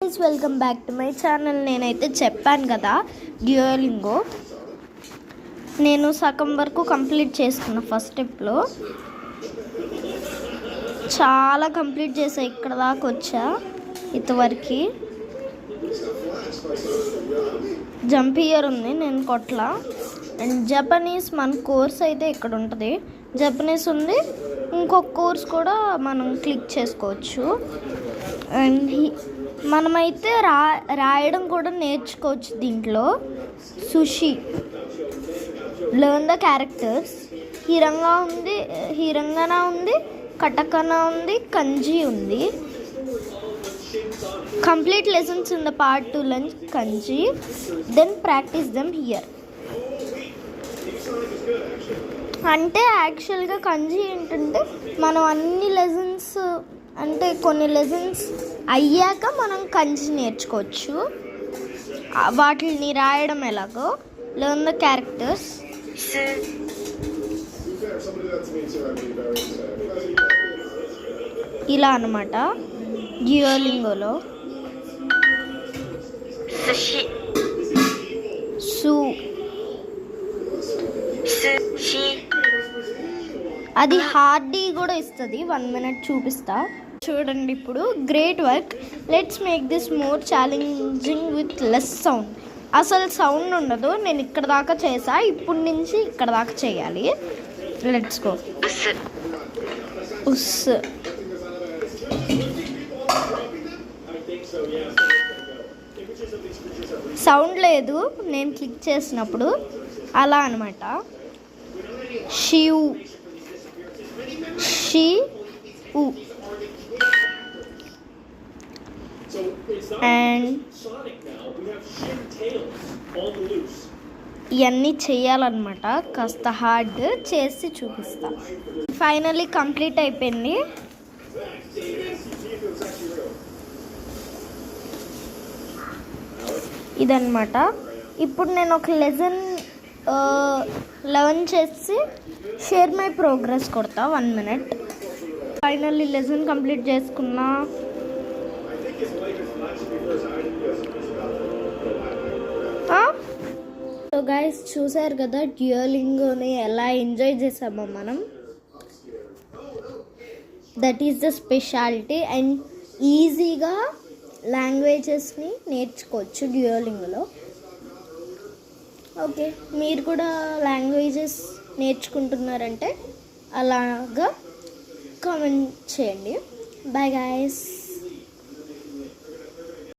Guys, welcome back to my channel. నేనైతే చెప్పాను కదా డ్యూయోలింగో నేను సగం వరకు కంప్లీట్ చేసుకున్నా. ఫస్ట్ స్టెప్లో చాలా కంప్లీట్ చేసా, ఇక్కడ దాకా వచ్చా. ఇంతవరకు జంప్ ఇయర్ ఉంది, నేను కొట్ల. అండ్ జపనీస్ మన కోర్స్ అయితే ఇక్కడ ఉంటుంది. జపనీస్ ఉంది, ఇంకొక కోర్స్ కూడా మనం క్లిక్ చేసుకోవచ్చు. అండ్ మనమైతే రాయడం కూడా నేర్చుకోవచ్చు దీంట్లో. Sushi, learn the characters. Hiragana ఉంది, కటకన ఉంది, కంజీ ఉంది. Complete lessons in the part 2 launch kanji, then practice them here. అంటే యాక్చువల్గా కంజీ ఏంటంటే మనం అన్ని లెసన్స్, అంటే కొన్ని లెసన్స్ అయ్యాక మనం కంజీ నేర్చుకోవచ్చు. వాటిని రాయడం ఎలాగో. Learn the characters. ఇలా అన్నమాట డ్యూయోలింగోలో. సు అది హార్డీ కూడా ఇస్తుంది. 1 minute చూపిస్తా చూడండి. ఇప్పుడు great work, let's make this more challenging with less sound. అసలు సౌండ్ ఉండదు. నేను ఇక్కడ దాకా చేసా, ఇప్పుడు నుంచి ఇక్కడ దాకా చేయాలి. Let's go. ఉస్ సౌండ్ లేదు నేను క్లిక్ చేసినప్పుడు, అలా అనమాట. షియు షియు అండ్ ఇవన్నీ చేయాలన్నమాట. కాస్త హార్డ్ చేసి చూపిస్తా. ఫైనల్లీ కంప్లీట్ అయిపోయింది. ఇదన్నమాట. ఇప్పుడు నేను ఒక లెసన్ లెర్న్ చేసి షేర్ మై ప్రోగ్రెస్ కొడతా. 1 minute. ఫైనల్లీ లెసన్ కంప్లీట్ చేసుకున్నా. సో గైస్, చూసారు కదా డ్యూయోలింగోని ఎలా ఎంజాయ్ చేసామో మనం. That is the speciality. And ఈజీగా లాంగ్వేజెస్ని నేర్చుకోవచ్చు డ్యూయోలింగోలో. ఓకే, మీరు కూడా లాంగ్వేజెస్ నేర్చుకుంటున్నారంటే అలాగా కామెంట్ చేయండి. Bye guys.